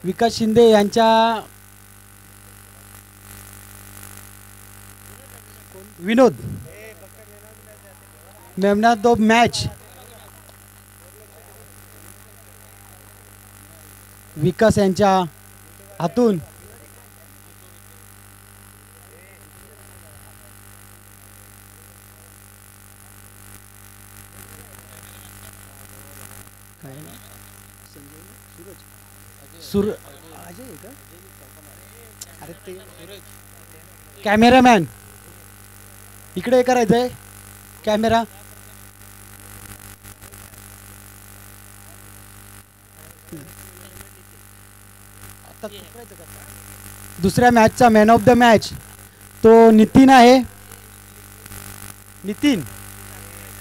विकास शिंदे यांच्या विनोद मेमनात of match विकास यांच्या हातून सुर अरे ते कॅमेरामॅन इकडे करायचंय कॅमेरा दुसऱ्या मॅचचा मॅन ऑफ द मॅच तो नितीन आहे.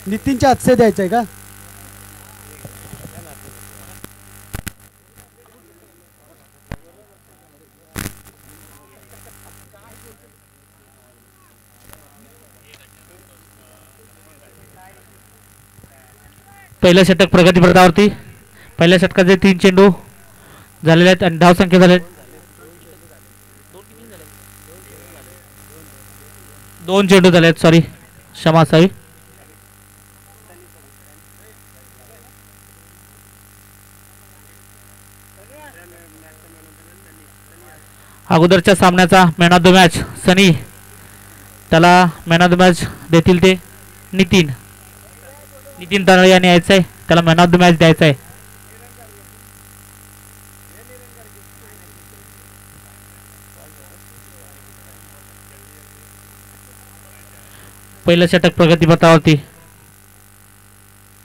नितीनच्या हातचे द्यायचं आहे का? पहिलं षटक प्रगतीपथावरती. पहिल्या षटकाचे 3 चेंडू झालेले आहेत आणि धावसंख्या झाले 2 चेंडू झाले आहेत. सॉरी, क्षमा असावी. अगोदरच्या सामन्याचा मॅन ऑफ द मॅच सनी, त्याला मॅन ऑफ द मॅच देतील ते नितीन तांदळे यांनी यायचं आहे. त्याला मॅन ऑफ द मॅच द्यायचा आहे. पहिलं षटक प्रगतीपथावरती.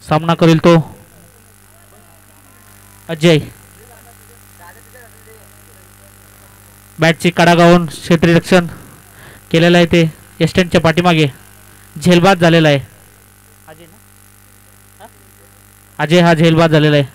सामना करील तो अजय. बॅटची काढा गावून क्षेत्ररक्षण केलेलं आहे ते एस्टनच्या पाठीमागे झेलबाद झालेला आहे. अजय हा झेलबाद झालेला आहे.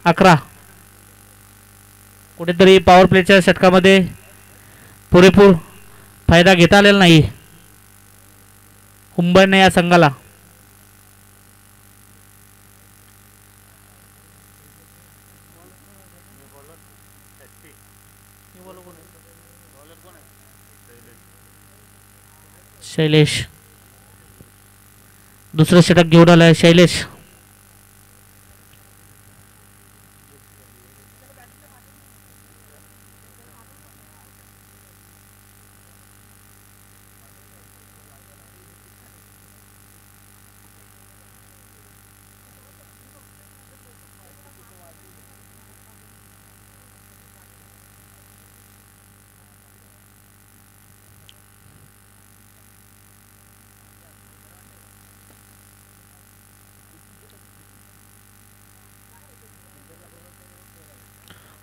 अकरा. कुठेतरी पॉवर प्लेच्या षटकामध्ये पुरेपूर फायदा घेता आलेला नाही मुंबईने या संघाला. शैलेश दुसरं षटक घेऊन आलाय. शैलेश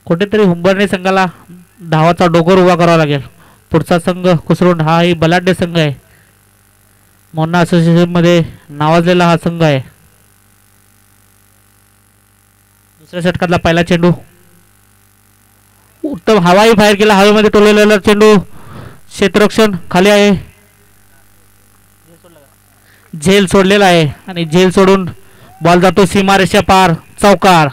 कुठेतरी हुंबर्णे संघाला धावाचा डोंगर उभा करावा लागेल. पुढचा संघ कुसरुंड हाही बलाढ्य संघ आहे. मोन्ना असोसिएशनमध्ये नावाजलेला हा संघ आहे. दुसऱ्या षटकातला पहिला चेंडू उत्तम हवाई फायर केला. हवेमध्ये टोललेला चेंडू क्षेत्ररक्षण खाली आहे. झेल सोडलेला आहे आणि झेल सोडून बॉल जातो सीमारेषा पार. चौकार.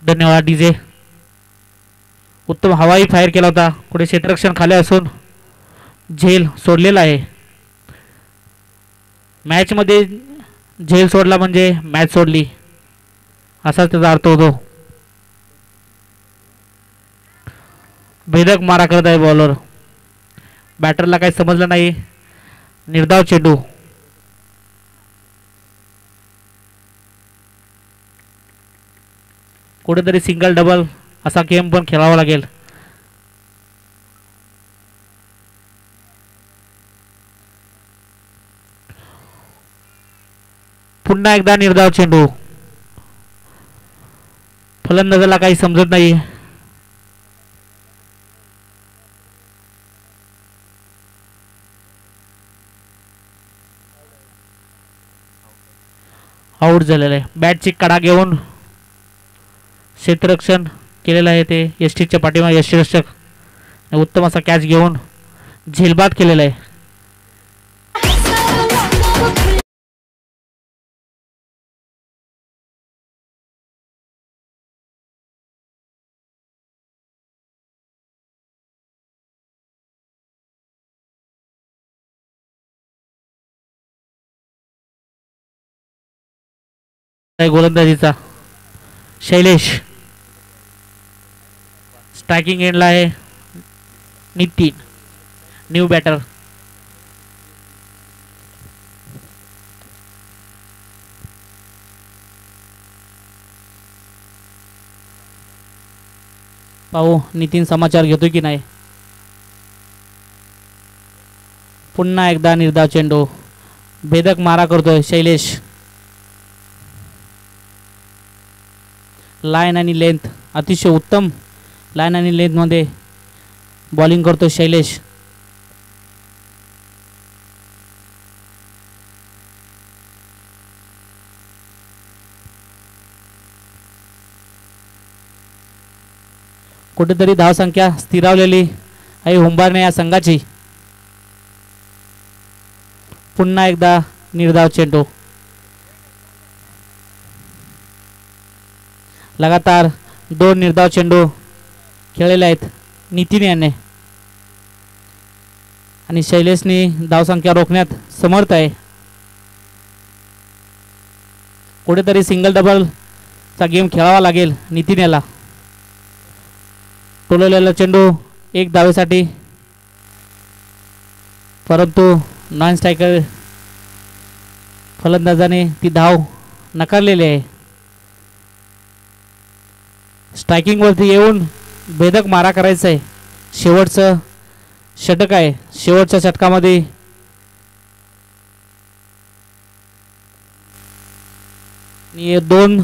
धन्यवाद डीजे. उत्तम हवाई फायर केला होता. पुढे क्षेत्ररक्षण खाली असून झेल सोडलेला आहे. मॅच मध्ये झेल सोडला म्हणजे मॅच सोडली असाच त्याचा अर्थ होतो. भेदक मारा करत आहे बॉलर. बॅटरला काही समजलं नाही. निर्धाव चेंडू. कुठेतरी सिंगल डबल असा गेम पण खेळावा लागेल. पुन्हा एकदा निर्धाव चेंडू. फलंदाजाला काही समजत नाही. आउट झालेला आहे. बॅटची कडा घेऊन क्षेत्ररक्षण केलेलं आहे ते यष्टीच्या पाठीमागे यष्टीरक्षक उत्तम असा कॅच घेऊन झेलबाद केलेला आहे. गोलंदाजीचा शैलेश. स्ट्रायकिंग एंडला आहे नितीन. New batter. पाहू नितीन समाचार घेतोय की नाही. पुन्हा एकदा निर्धाव चेंडू. भेदक मारा करतोय शैलेश. लाईन आणि लेंथ अतिशय उत्तम लाईन आणि लेंथ मध्ये बॉलिंग करतो शैलेश. कुठेतरी धावसंख्या स्थिरावलेली आहे हुंबारणे या संघाची. पुन्हा एकदा निर्धाव चेंडू. लगातार 2 निर्धाव चेंडू खेळलेले आहेत नितीन याने आणि शैलेशने धावसंख्या रोखण्यात समर्थ आहे. कुठेतरी सिंगल डबलचा गेम खेळावा लागेल नितीन याला. टोललेला चेंडू 1 धावेसाठी परंतु नॉन स्ट्रायकर फलंदाजाने ती धाव नकारलेली आहे. स्ट्रायकिंग वरती येऊन भेदक मारा करायचा आहे. शेवटचं षटक आहे. शेवटच्या षटकामध्ये आणि 2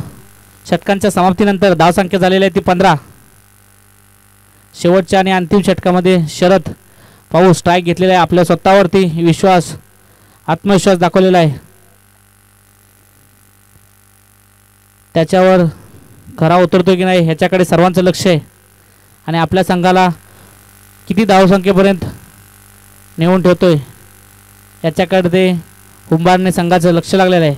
षटकांच्या समाप्तीनंतर धावसंख्या झालेली आहे ती 15. शेवटच्या आणि अंतिम षटकामध्ये शरद पाहू स्ट्राईक घेतलेला आहे. आपल्या स्वतःवरती विश्वास आत्मविश्वास दाखवलेला आहे. त्याच्यावर खरा उतरतो की नाही ह्याच्याकडे सर्वांचं लक्ष आहे आणि आपल्या संघाला किती धावसंख्येपर्यंत नेऊन ठेवतोय याच्याकडे ते हुंबारणे संघाचं लक्ष लागलेलं आहे.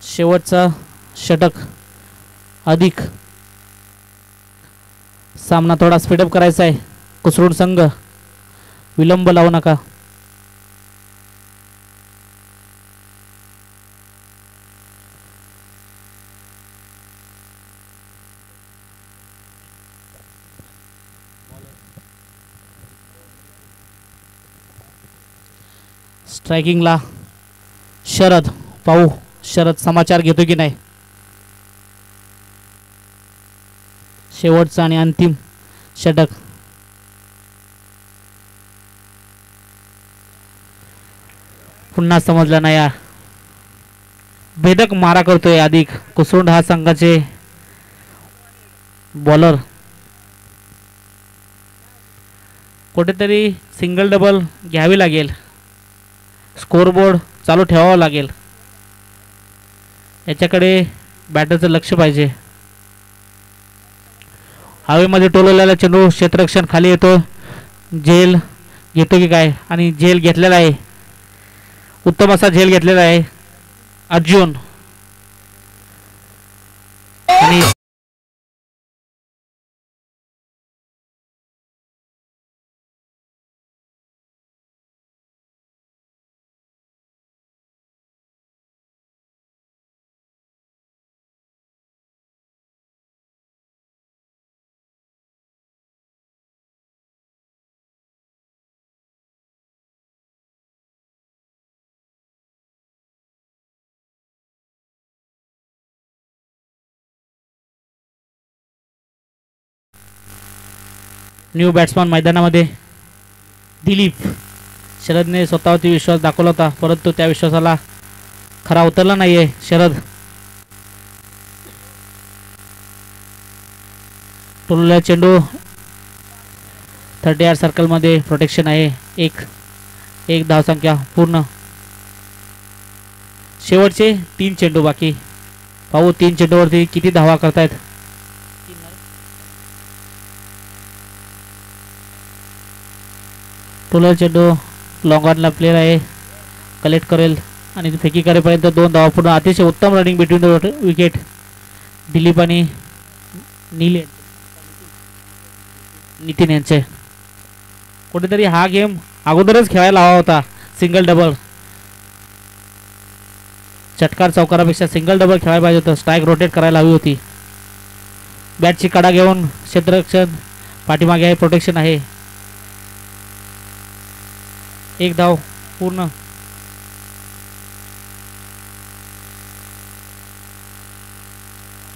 शेवटचा षटक अधिक सामना थोडा स्पीडअप करायचा आहे. कुसरुड संघ विलंब लावू नका. स्ट्रायकिंगला शरद. पाहू शरद समाचार घेतो की नाही. शेवटचा आणि अंतिम षटक. पुन्हा समजलं नाही यार. भेदक मारा करतोय अधिक कुसुंड हा संघाचे बॉलर. कुठेतरी सिंगल डबल घ्यावी लागेल. स्कोरबोर्ड चालू ठेवावा लागेल. याच्याकडे बॅटरचं लक्ष पाहिजे. हवेमध्ये टोलवलेला चेंडू क्षेत्ररक्षण खाली येतो. झेल घेतो की काय आणि झेल घेतलेला आहे. उत्तम असा झेल घेतलेला आहे अर्जुन. आणि न्यू बॅट्समन मैदानामध्ये दिलीप. शरदने स्वतःवरती विश्वास दाखवला होता परंतु त्या विश्वासाला खरा उतरला नाहीये शरद. टोललेला चेंडू 30 यार्ड सर्कलमध्ये प्रोटेक्शन आहे. एक धावसंख्या पूर्ण. शेवटचे 3 चेंडू बाकी. पाहू 3 चेंडूवरती किती धावा करतायत. टोलर चेंडू लॉंग ऑनला प्लेयर आहे. कलेक्ट करेल आणि फेकी करेपर्यंत 2 धावा पूर्ण. अतिशय उत्तम running between the wicket. Dilip आणि नितीन यांचे. कुठेतरी हा गेम अगोदरच खेळायला हवा होता. सिंगल डबल चटकार चौकारापेक्षा सिंगल डबल खेळायला पाहिजे होतं. स्ट्राईक रोटेट करायला हवी होती. बॅटची कडा घेऊन क्षेत्ररक्षण पाठीमागे आहे. प्रोटेक्शन आहे. 1 धाव पूर्ण.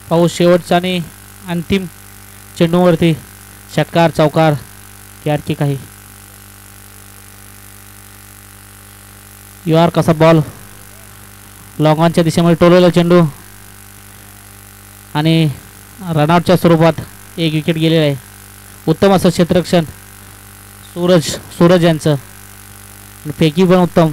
पाऊस शेवटचा आणि अंतिम चेंडूवरती षटकार चौकार यार काही. युआर कसा बॉल लॉंगॉनच्या दिशेमध्ये टोलवला चेंडू आणि रनआउटच्या स्वरूपात 1 विकेट गेलेला आहे. उत्तम असं क्षेत्ररक्षण सूरज यांचं. फेकी पण उत्तम.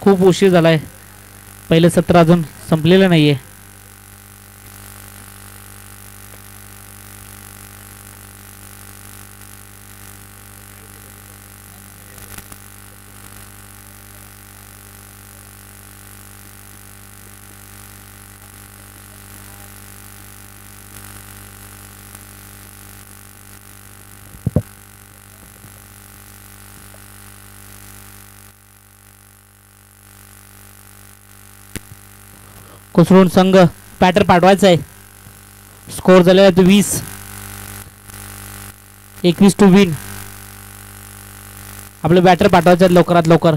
खूप उशीर झालाय. पहिले सत्र अजून संपलेलं नाहीये. कोसळून संघ बॅटर पाठवायचा आहे. स्कोर झालेला आहे 20. 21 टू विन. आपले बॅटर पाठवायचे आहेत लवकरात लवकर.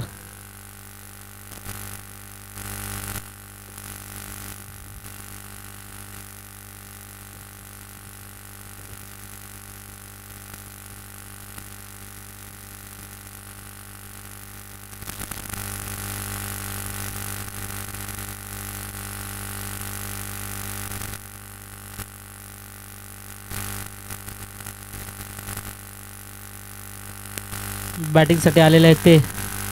बॅटिंगसाठी आलेले आहेत ते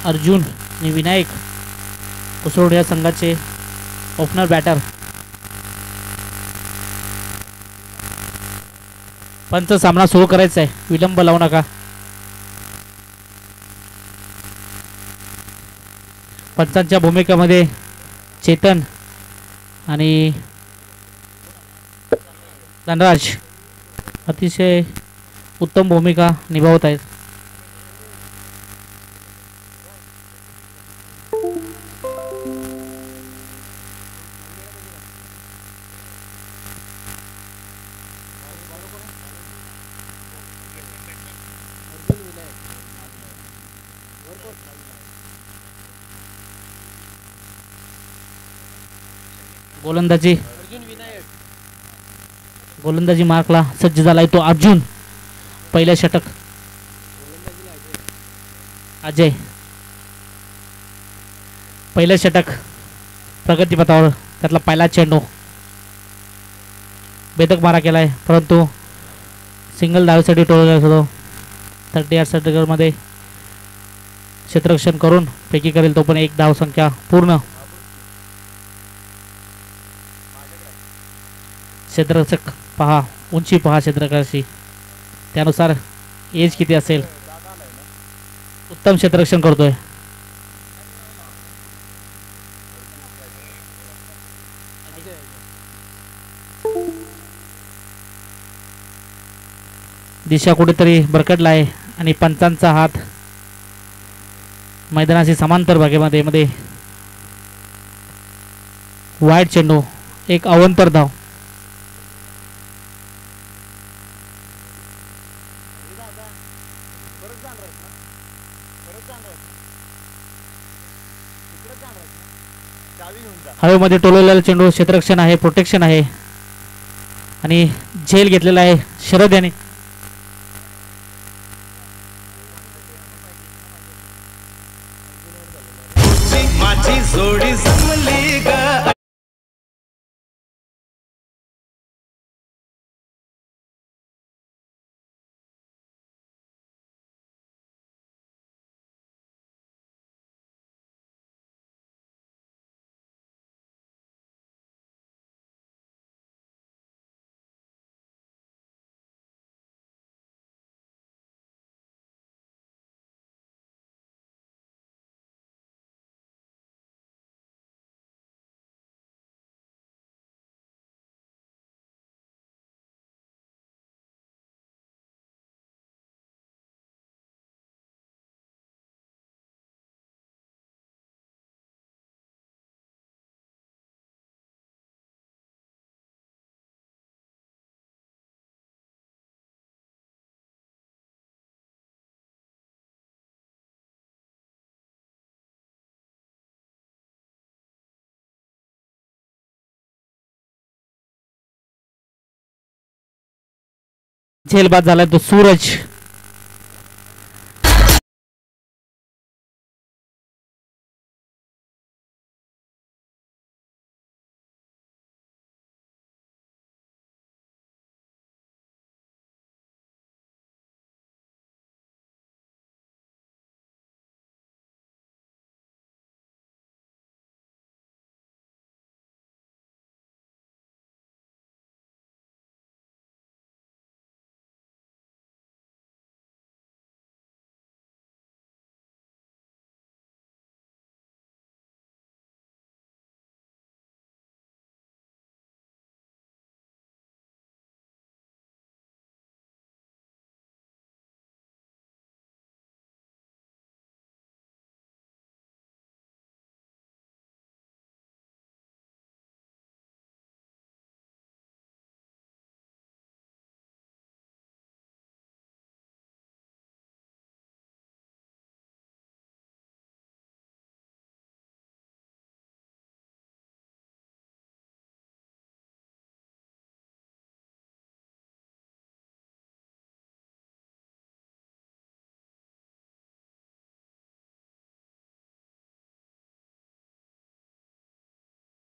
अर्जुन आणि विनायक कोसळून या संघाचे ओपनर बॅटर. पंच सामना सुरू करायचा आहे, विलंब लावू नका. पंचांच्या भूमिकेमध्ये चेतन आणि धनराज अतिशय उत्तम भूमिका निभावत आहेत. गोलंदाजी मार्कला सज्ज झालाय तो अर्जुन. पहिल्या षटक अजय. पहिलं षटक प्रगतीपथावर, त्यातला पहिला चेंडू बेधक मारा केलाय, परंतु सिंगल धावेसाठी टोलला होतो. 30 यार्ड षटकामध्ये क्षेत्ररक्षण करून पैकी करेल तो पण एक धाव संख्या पूर्ण. क्षेत्ररक्षक पहा, उंची पहा क्षेत्ररक्षकाची, त्यानुसार एज किती असेल. उत्तम क्षेत्ररक्षण करतोय. दिशा कुठेतरी भरकटला आहे आणि पंचांचा हात मैदानाशी समांतर भागेमध्ये मध्ये वाईट चेंडू, एक अवंतर धाव. हवेमध्ये टोलवलेला चेंडू, क्षेत्ररक्षण आहे, प्रोटेक्शन आहे आणि झेल घेतलेला आहे शरद याने. माझी जोडी जमली ग. झेलबाद झालाय तो सूरज.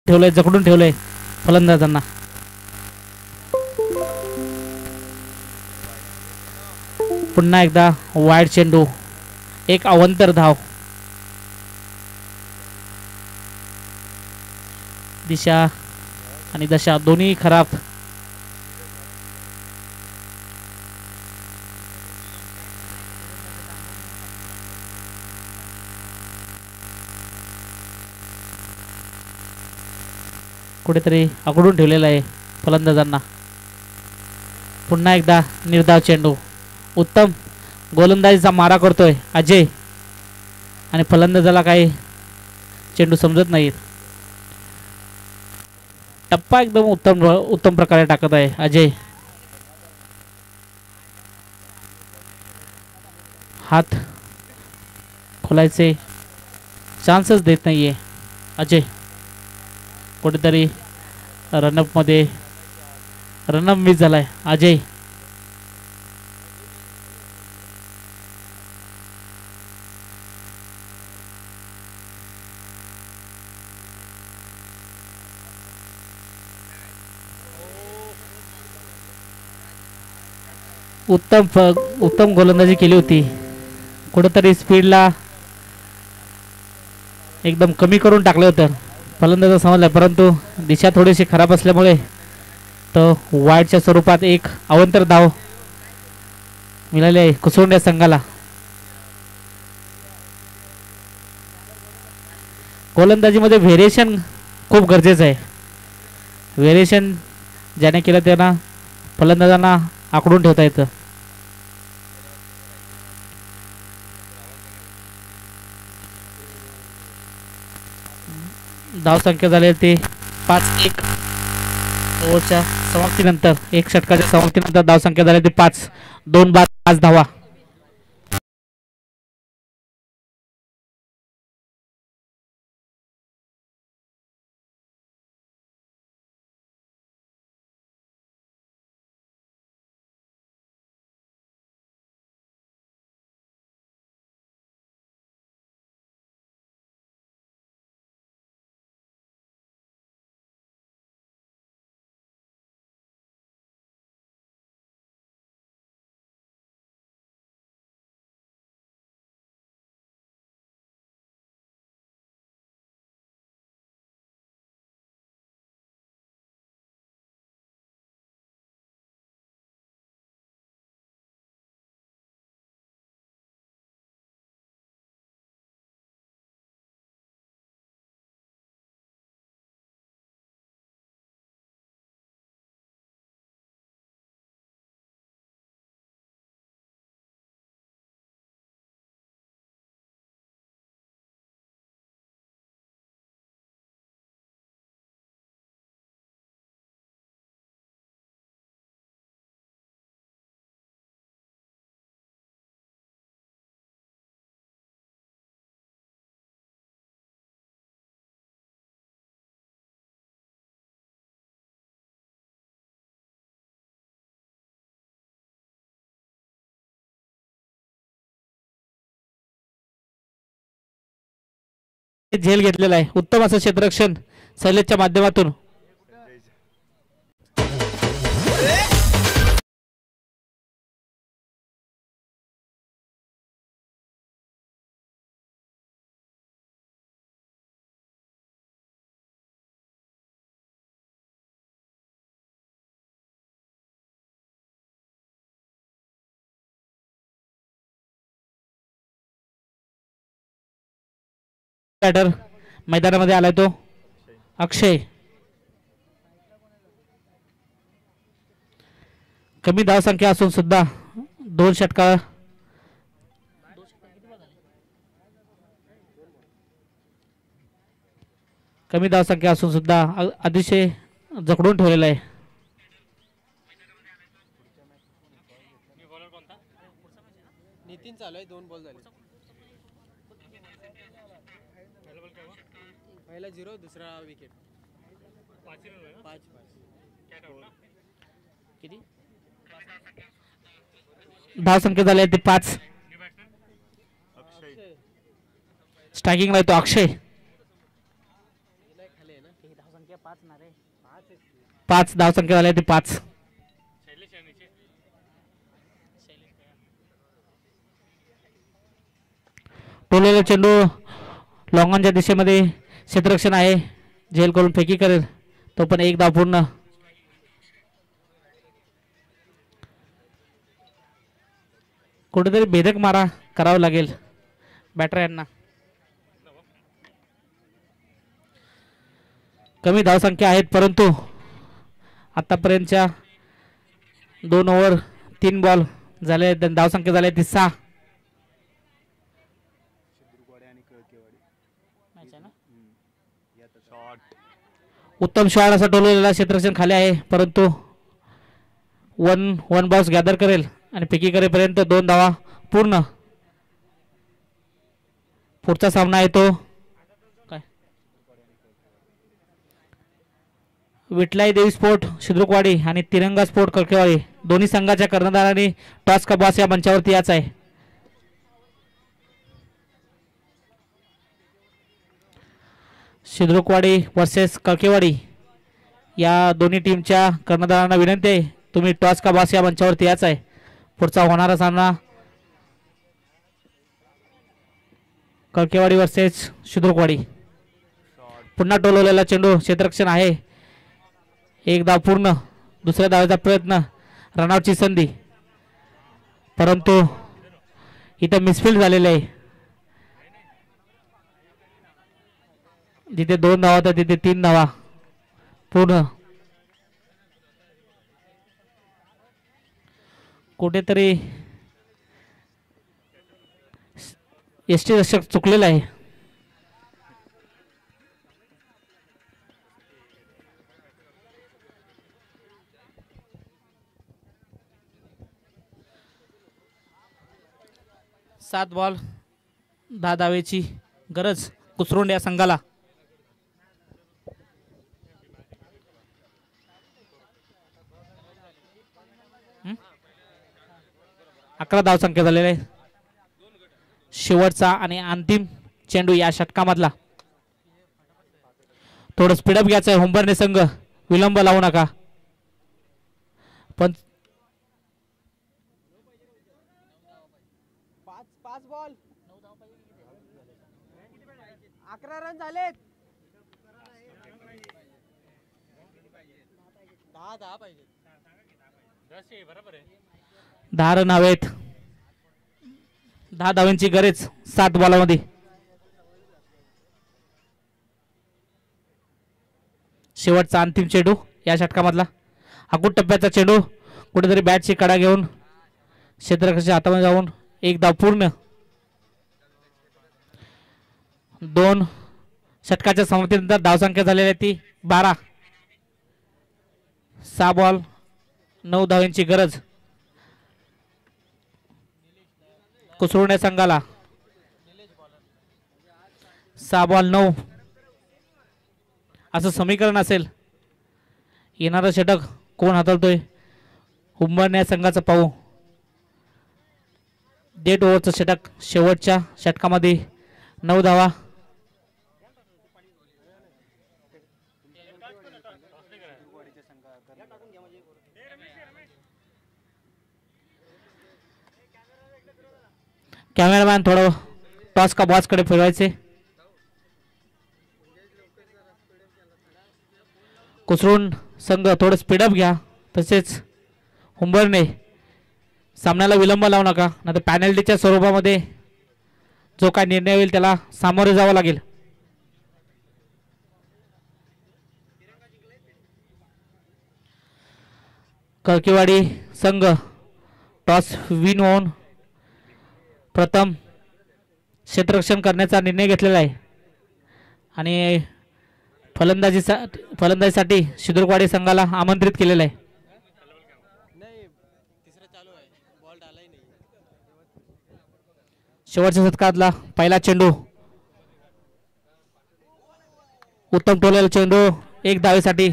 ठेवलंय, जकडून ठेवलंय फलंदाजांना. पुन्हा एकदा वाईड चेंडू, एक अवंतर धाव. दिशा आणि दशा दोन्ही खराब. कुठेतरी आखडून ठेवलेला आहे फलंदाजांना. पुन्हा एकदा निर्धाव चेंडू, उत्तम गोलंदाजीचा मारा करतोय अजय आणि फलंदाजाला काही चेंडू समजत नाहीत. टप्पा एकदम उत्तम प्रकारे टाकत आहे अजय. हात खोलायचे चान्सच देत नाहीये अजय. कुठेतरी रनअपमध्ये रनअप मिस झालाय अजय. उत्तम गोलंदाजी केली होती. कुठेतरी स्पीडला एकदम कमी करून टाकलं होतं फलंदाजा समजला, परंतु दिशा थोडीशी खराब असल्यामुळे तो वाईडच्या स्वरूपात एक अवंतर धाव मिळाली आहे कुसुंड्या संघाला. गोलंदाजीमध्ये व्हेरिएशन खूप गरजेचं आहे. व्हेरिएशन ज्याने केलं त्यांना फलंदाजांना आकडून ठेवता येतं. धाव संख्या झाली ते 5-1. ओव्हरच्या समाप्तीनंतर, एक षटकाच्या समाप्तीनंतर धाव संख्या झाली ते 5. 2 बाद 5 धावा. झेल घेतलेला आहे. उत्तम असं क्षेत्ररक्षण शैलेशच्या माध्यमातून. बॅटर मैदानामध्ये आलाय तो अक्षय. कमी धाव संख्या असून सुद्धा 2 षटका कमी धाव संख्या असून सुद्धा अतिशय जकडून ठेवलेला आहे. नितीन चालू आहे. 2 बॉल झाले. पहिला 0, दुसरा विकेट. 5 किती धाव संख्या झाली ते 5. स्ट्रायकिंगला येतो अक्षय. 5 धावसंख्या झाल्या ते 5. टोलेला चेंडू लॉंगॉनच्या दिशेमध्ये क्षेत्ररक्षण आहे, झेल करून फेकी करेल तो पण एक धाव पूर्ण. कुठेतरी भेदक मारा करावा लागेल बॅटर यांना. कमी धावसंख्या आहेत परंतु आतापर्यंतच्या 2 ओव्हर 3 बॉल झाले, धावसंख्या झाली ती 6. उत्तम शॉट असा टोलवलेला क्षेत्ररक्षण खाली आहे परंतु वन बॉक्स गॅदर करेल आणि फेकी करेपर्यंत 2 धावा पूर्ण. पुढचा सामना आहे तो काय विठलाई देवी स्पोर्ट शिद्रुकवाडी आणि तिरंगा स्पोर्ट कळकेवाडी दोन्ही संघाच्या कर्णधारांनी टॉस का बॉस या मंचावरती याच आहे. शिद्रुकवाडी वर्सेस कळकेवाडी या दोन्ही टीमच्या कर्णधारांना विनंती आहे तुम्ही टॉस का बॉस या मंचावरती याच आहे. पुढचा होणारा सामना कळकेवाडी वर्सेस शिद्रुकवाडी. पुन्हा टोलवलेला चेंडू क्षेत्ररक्षण आहे, एक धाव पूर्ण. दुसऱ्या धावेचा प्रयत्न, रनआउटची संधी परंतु इथं मिसफील्ड झालेले आहे. जिथे 2 धावा होत्या तिथे 3 धावा पूर्ण. कुठेतरी यष्टीरक्षक चुकलेला आहे. सात बॉल 10 धावेची गरज कुसरुंड या संघाला. अकरा धावसंख्या झालेले आहे. शेवटचा आणि अंतिम चेंडू या षटकामधला. थोडं स्पीडअप घ्यायचं आहे हुंबर्ने संघ, विलंब लावू नका. पण 5 बॉल 11 रन झालेत. 10 पाहिजे. 10 रन हवेत. 10 धावांची गरज 7 बॉलामध्ये. शेवटचा अंतिम चेंडू या षटकामधला. अगुट टप्प्याचा चेंडू कुठेतरी बॅटची कडा घेऊन क्षेत्ररक्षकाच्या हातामध्ये जाऊन एक धाव पूर्ण. 2 षटकाच्या समाप्तीनंतर धावसंख्या झालेली आहे ती 12. 6 बॉल 9 धावांची गरज कुसरुणे संघाला. 6 बॉल 9 असं समीकरण असेल. येणारा षटक कोण हाताळतोय हुंबरणे संघाचा पाहू. 1.5 ओव्हरचं षटक. शेवटच्या षटकामध्ये 9 धावा. कॅमेरामॅन थोडं टॉस का बॉस कडे फिरवायचे. कुसरून संघ थोडं स्पीडअप घ्या. तसेच हुंबरणे सामन्याला विलंब लावू नका, नाहीतर पॅनल्टीच्या स्वरूपामध्ये जो काय निर्णय होईल त्याला सामोरे जावं लागेल. कळकेवाडी संघ टॉस विन होऊन प्रथम क्षेत्ररक्षण करण्याचा निर्णय घेतलेला आहे आणि फलंदाजीसाठी शिद्रुकवाडी संघाला आमंत्रित केलेलं आहे. शेवटच्या षटकातला पहिला चेंडू. उत्तम टोलेला चेंडू 1 धावेसाठी.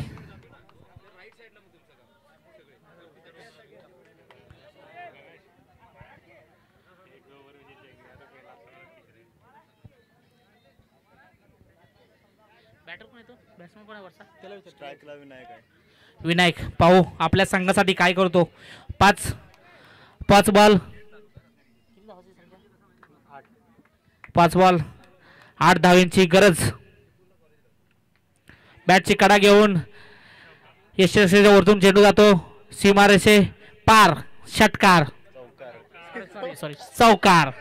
बॅटर कोण येतो बॅट्समन कोण आहे वरचा स्ट्राईकला विनायक आहे. विनायक पाहू आपल्या संघासाठी काय करतो. 5 बॉल 5 बॉल 8 धावांची गरज. बॅटची कडा घेऊन यशस्वीच्या वरतून चेंडू जातो सीमारेषे पार. षटकार सॉरी चौकार.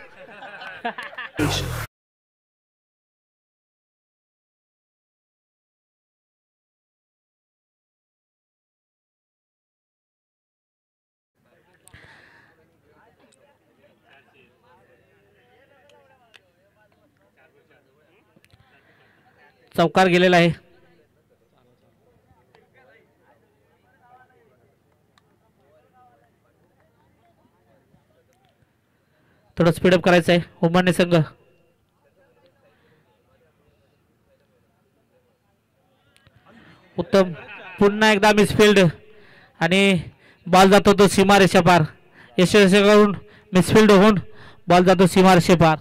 चौकार गेलेला आहे. थोडं स्पीडअप करायचं आहे उमरणे संघ. उत्तम पुन्हा एकदा मिसफिल्ड आणि बॉल जातो तो सीमारेषा पार. यशस्वी करून मिसफिल्ड होऊन बॉल जातो सीमारेषे पार.